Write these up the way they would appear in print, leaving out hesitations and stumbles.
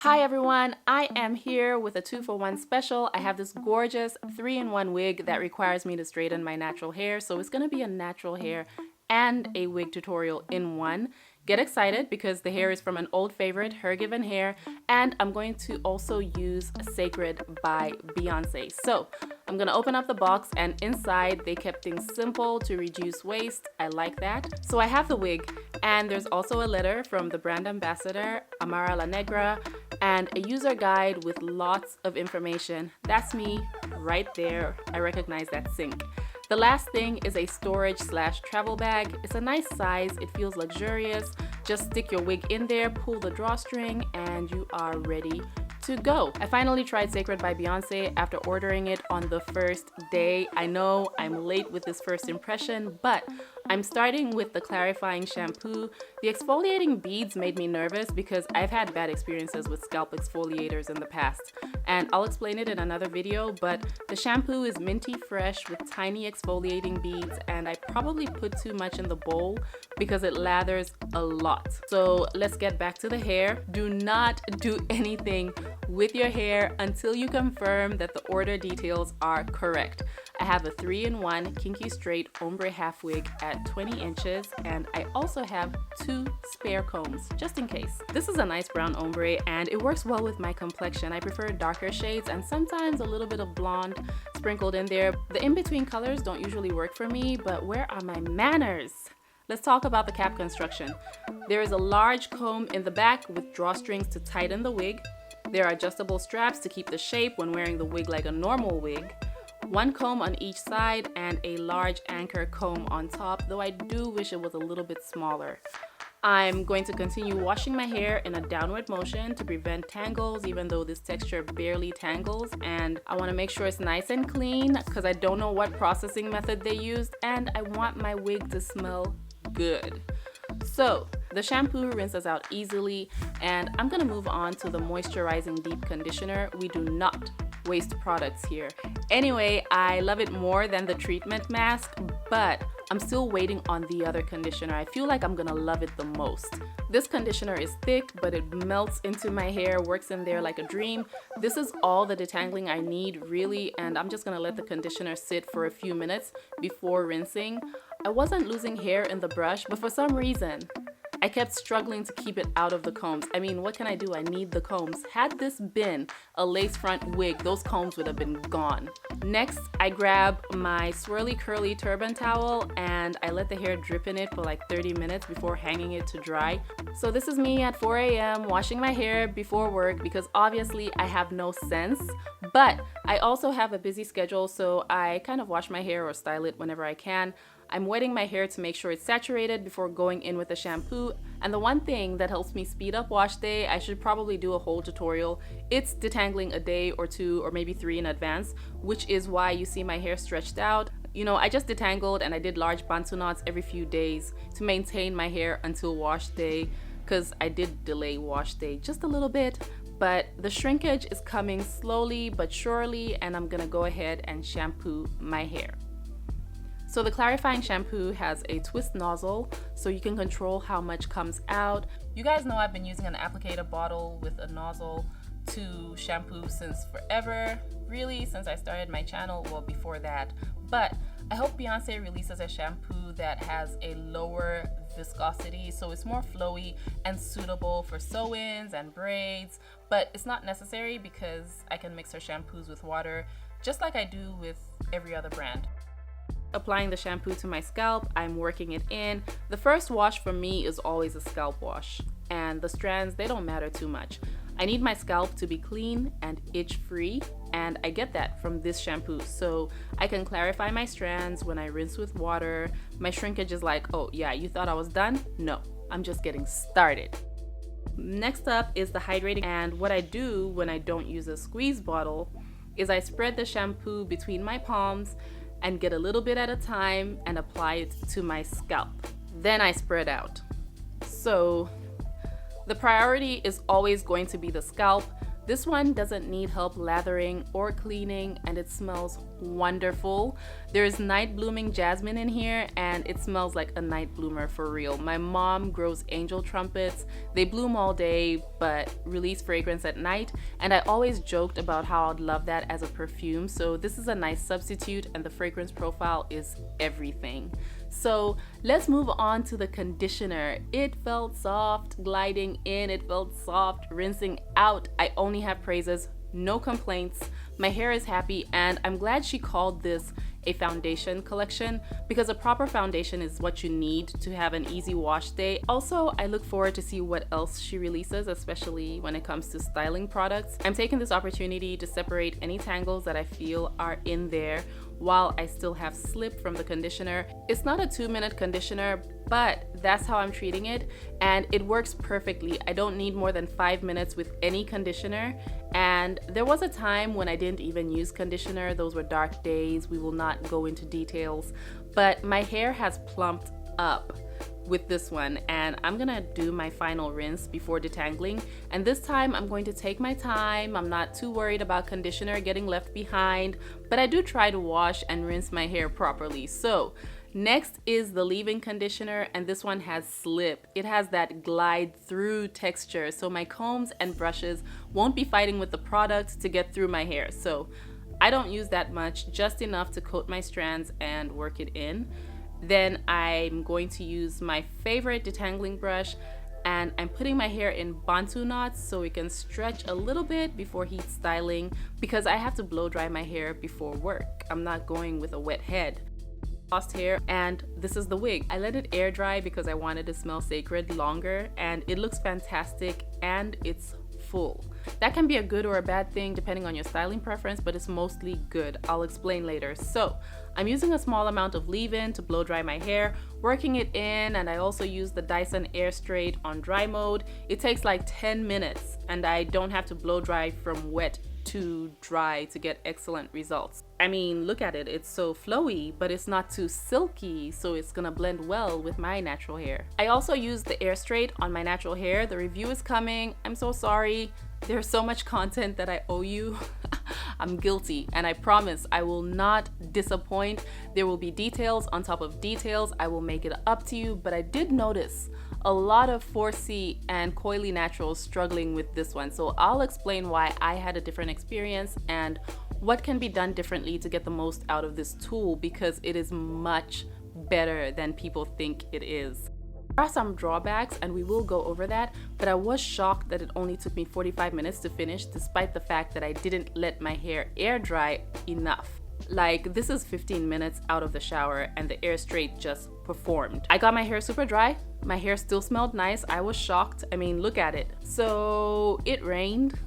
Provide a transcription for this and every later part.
Hi everyone, I am here with a 2-for-1 special. I have this gorgeous 3-in-1 wig that requires me to straighten my natural hair. So it's going to be a natural hair and a wig tutorial in one. Get excited because the hair is from an old favorite, HerGivenHair, and I'm going to also use Cécred by Beyonce. So I'm gonna open up the box, and inside they kept things simple to reduce waste. I like that. So I have the wig, and there's also a letter from the brand ambassador, Amara La Negra, and a user guide with lots of information. That's me right there. I recognize that sink. The last thing is a storage/travel bag. It's a nice size, it feels luxurious. Just stick your wig in there, pull the drawstring, and you are ready to go. I finally tried Cécred by Beyonce after ordering it on the first day. I know I'm late with this first impression, but I'm starting with the clarifying shampoo. The exfoliating beads made me nervous because I've had bad experiences with scalp exfoliators in the past, and I'll explain it in another video, but the shampoo is minty fresh with tiny exfoliating beads, and I probably put too much in the bowl because it lathers a lot. So let's get back to the hair. Do not do anything with your hair until you confirm that the order details are correct. I have a 3-in-1 Kinky straight ombre half wig at 20 inches, and I also have 2 spare combs just in case. This is a nice brown ombre and it works well with my complexion. I prefer darker shades and sometimes a little bit of blonde sprinkled in there. The in-between colors don't usually work for me, but where are my manners? Let's talk about the cap construction. There is a large comb in the back with drawstrings to tighten the wig. There are adjustable straps to keep the shape when wearing the wig like a normal wig. 1 comb on each side and a large anchor comb on top, though I do wish it was a little bit smaller. I'm going to continue washing my hair in a downward motion to prevent tangles, even though this texture barely tangles, and I want to make sure it's nice and clean because I don't know what processing method they used, and I want my wig to smell good. So the shampoo rinses out easily, and I'm gonna move on to the moisturizing deep conditioner. We do not waste products here. Anyway, I love it more than the treatment mask, but I'm still waiting on the other conditioner. I feel like I'm gonna love it the most. This conditioner is thick, but it melts into my hair, works in there like a dream. This is all the detangling I need, really, and I'm just gonna let the conditioner sit for a few minutes before rinsing. I wasn't losing hair in the brush, but for some reason, I kept struggling to keep it out of the combs. I mean, what can I do? I need the combs. Had this been a lace front wig, those combs would have been gone. Next, I grab my swirly curly turban towel and I let the hair drip in it for like 30 minutes before hanging it to dry. So this is me at 4 a.m. washing my hair before work because obviously I have no sense, but I also have a busy schedule, so I kind of wash my hair or style it whenever I can. I'm wetting my hair to make sure it's saturated before going in with the shampoo. And the one thing that helps me speed up wash day, I should probably do a whole tutorial. It's detangling a day or 2 or maybe 3 in advance, which is why you see my hair stretched out. You know, I just detangled and I did large bantu knots every few days to maintain my hair until wash day, because I did delay wash day just a little bit. But the shrinkage is coming slowly but surely, and I'm gonna go ahead and shampoo my hair. So the clarifying shampoo has a twist nozzle, so you can control how much comes out. You guys know I've been using an applicator bottle with a nozzle to shampoo since forever, really since I started my channel, well before that. But I hope Beyonce releases a shampoo that has a lower viscosity, so it's more flowy and suitable for sew-ins and braids, but it's not necessary because I can mix her shampoos with water, just like I do with every other brand. Applying the shampoo to my scalp, I'm working it in. The first wash for me is always a scalp wash, and the strands, they don't matter too much. I need my scalp to be clean and itch-free, and I get that from this shampoo, so I can clarify my strands when I rinse with water. My shrinkage is like, oh yeah, you thought I was done? No, I'm just getting started. Next up is the hydrating, and what I do when I don't use a squeeze bottle is I spread the shampoo between my palms and get a little bit at a time and apply it to my scalp. Then I spread out. So the priority is always going to be the scalp. This one doesn't need help lathering or cleaning, and it smells wonderful. There's night blooming jasmine in here and it smells like a night bloomer for real. My mom grows angel trumpets. They bloom all day but release fragrance at night, and I always joked about how I'd love that as a perfume. So this is a nice substitute and the fragrance profile is everything. So let's move on to the conditioner. It felt soft gliding in, it felt soft rinsing out. I only have praises, no complaints. My hair is happy, and I'm glad she called this a foundation collection because a proper foundation is what you need to have an easy wash day. Also, I look forward to see what else she releases, especially when it comes to styling products. I'm taking this opportunity to separate any tangles that I feel are in there while I still have slip from the conditioner. It's not a 2-minute conditioner, but that's how I'm treating it, and it works perfectly. I don't need more than 5 minutes with any conditioner, and there was a time when I didn't even use conditioner. Those were dark days. We will not go into details, but my hair has plumped up with this one, and I'm gonna do my final rinse before detangling, and this time I'm going to take my time. I'm not too worried about conditioner getting left behind, but I do try to wash and rinse my hair properly. So next is the leave-in conditioner, and this one has slip. It has that glide through texture, so my combs and brushes won't be fighting with the product to get through my hair. So I don't use that much, just enough to coat my strands and work it in. Then I'm going to use my favorite detangling brush, and I'm putting my hair in bantu knots so it can stretch a little bit before heat styling because I have to blow dry my hair before work. I'm not going with a wet head. Lost hair, and this is the wig. I let it air dry because I wanted to smell Cécred longer, and it looks fantastic and it's full. That can be a good or a bad thing depending on your styling preference, but it's mostly good. I'll explain later. So I'm using a small amount of leave-in to blow dry my hair, working it in, and I also use the Dyson Air Straight on dry mode. It takes like 10 minutes and I don't have to blow dry from wet to dry to get excellent results. I mean, look at it, it's so flowy, but it's not too silky, so it's gonna blend well with my natural hair. I also use the Air Straight on my natural hair. The review is coming. I'm so sorry. There's so much content that I owe you. I'm guilty, and I promise I will not disappoint. There will be details on top of details. I will make it up to you, but I did notice a lot of 4C and coily naturals struggling with this one, so I'll explain why I had a different experience and what can be done differently to get the most out of this tool, because it is much better than people think it is. There are some drawbacks and we will go over that, but I was shocked that it only took me 45 minutes to finish despite the fact that I didn't let my hair air dry enough. Like, this is 15 minutes out of the shower and the Air Straight just performed. I got my hair super dry. My hair still smelled nice. I was shocked. I mean, look at it. So it rained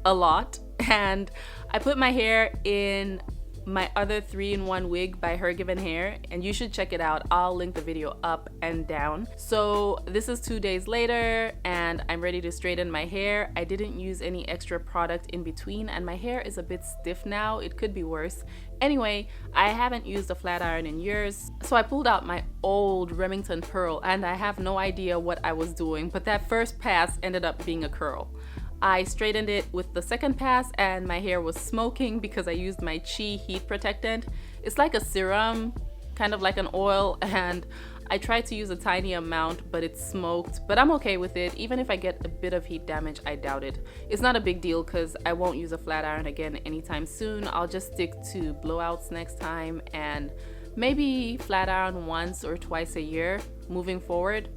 a lot and I put my hair in my other 3-in-1 wig by HerGivenHair, and you should check it out. I'll link the video up and down. So this is 2 days later and I'm ready to straighten my hair. I didn't use any extra product in between and my hair is a bit stiff now. It could be worse. Anyway, I haven't used a flat iron in years, so I pulled out my old Remington Pearl and I have no idea what I was doing, but that first pass ended up being a curl. I straightened it with the second pass and my hair was smoking because I used my Chi heat protectant. It's like a serum, kind of like an oil, and I tried to use a tiny amount, but it smoked, but I'm okay with it. Even if I get a bit of heat damage, I doubt it. It's not a big deal because I won't use a flat iron again anytime soon. I'll just stick to blowouts next time and maybe flat iron once or twice a year moving forward,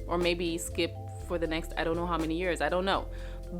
or maybe skip for the next, I don't know how many years, I don't know.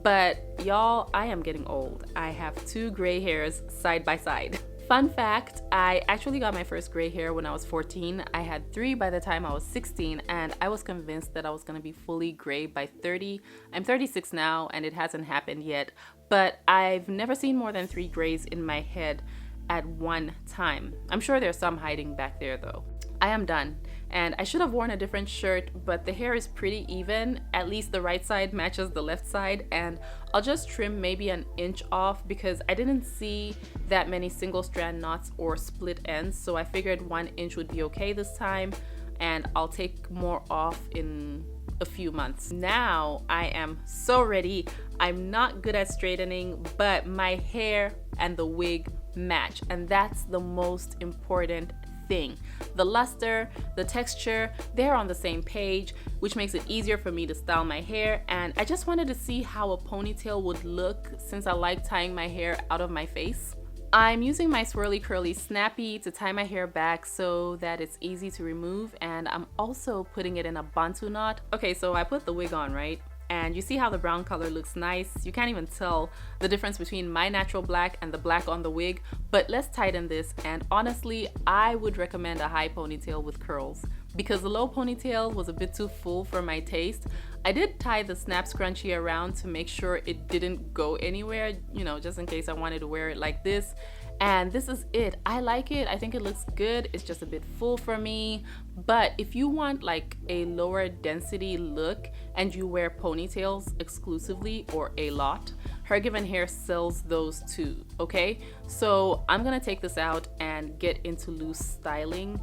But y'all, I am getting old. I have 2 gray hairs side by side. Fun fact, I actually got my first gray hair when I was 14. I had 3 by the time I was 16, and I was convinced that I was gonna be fully gray by 30. I'm 36 now and it hasn't happened yet, but I've never seen more than 3 grays in my head at one time. I'm sure there's some hiding back there though. I am done. And I should have worn a different shirt, but the hair is pretty even. At least the right side matches the left side, and I'll just trim maybe an inch off because I didn't see that many single strand knots or split ends, so I figured 1 inch would be okay this time, and I'll take more off in a few months. Now I am so ready. I'm not good at straightening, but my hair and the wig match, and that's the most important thing. The luster, the texture, they're on the same page, which makes it easier for me to style my hair. And I just wanted to see how a ponytail would look since I like tying my hair out of my face. I'm using my swirly curly snappy to tie my hair back so that it's easy to remove, and I'm also putting it in a bantu knot. Okay, so I put the wig on, right? And you see how the brown color looks nice. You can't even tell the difference between my natural black and the black on the wig, but let's tighten this. And honestly, I would recommend a high ponytail with curls because the low ponytail was a bit too full for my taste. I did tie the snap scrunchie around to make sure it didn't go anywhere, you know, just in case I wanted to wear it like this. And this is it. I like it. I think it looks good. It's just a bit full for me. But if you want like a lower density look and you wear ponytails exclusively or a lot, HerGivenHair sells those too, okay? So I'm gonna take this out and get into loose styling.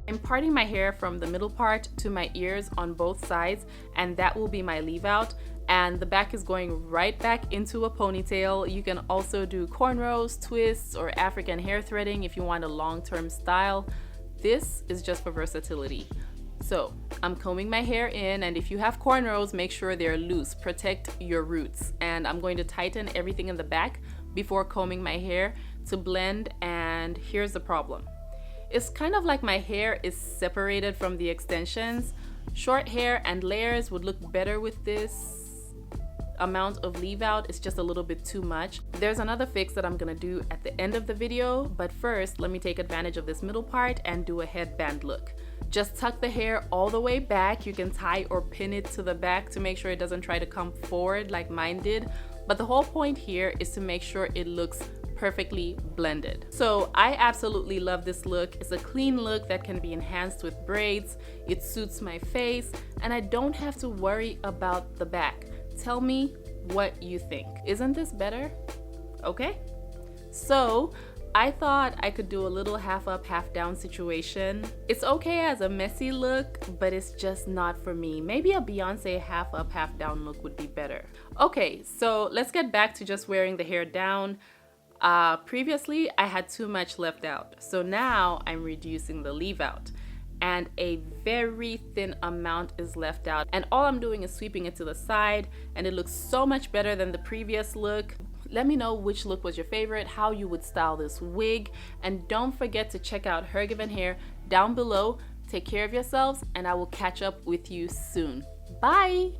I'm parting my hair from the middle part to my ears on both sides, and that will be my leave out. And the back is going right back into a ponytail. You can also do cornrows, twists, or African hair threading if you want a long-term style. This is just for versatility. So I'm combing my hair in, and if you have cornrows, make sure they're loose. Protect your roots. And I'm going to tighten everything in the back before combing my hair to blend. And here's the problem. It's kind of like my hair is separated from the extensions. Short hair and layers would look better with this amount of leave out. It's just a little bit too much. There's another fix that I'm gonna do at the end of the video, but first let me take advantage of this middle part and do a headband look. Just tuck the hair all the way back. You can tie or pin it to the back to make sure it doesn't try to come forward like mine did, but the whole point here is to make sure it looks perfectly blended. So I absolutely love this look. It's a clean look that can be enhanced with braids. It suits my face, and I don't have to worry about the back. Tell me what you think. Isn't this better? Okay. So I thought I could do a little half up, half down situation. It's okay as a messy look, but it's just not for me. Maybe a Beyonce half up, half down look would be better. Okay, so let's get back to just wearing the hair down. Previously, I had too much left out. So now I'm reducing the leave out, and a very thin amount is left out. And all I'm doing is sweeping it to the side, and it looks so much better than the previous look. Let me know which look was your favorite, how you would style this wig, and don't forget to check out HerGivenHair down below. Take care of yourselves, and I will catch up with you soon. Bye!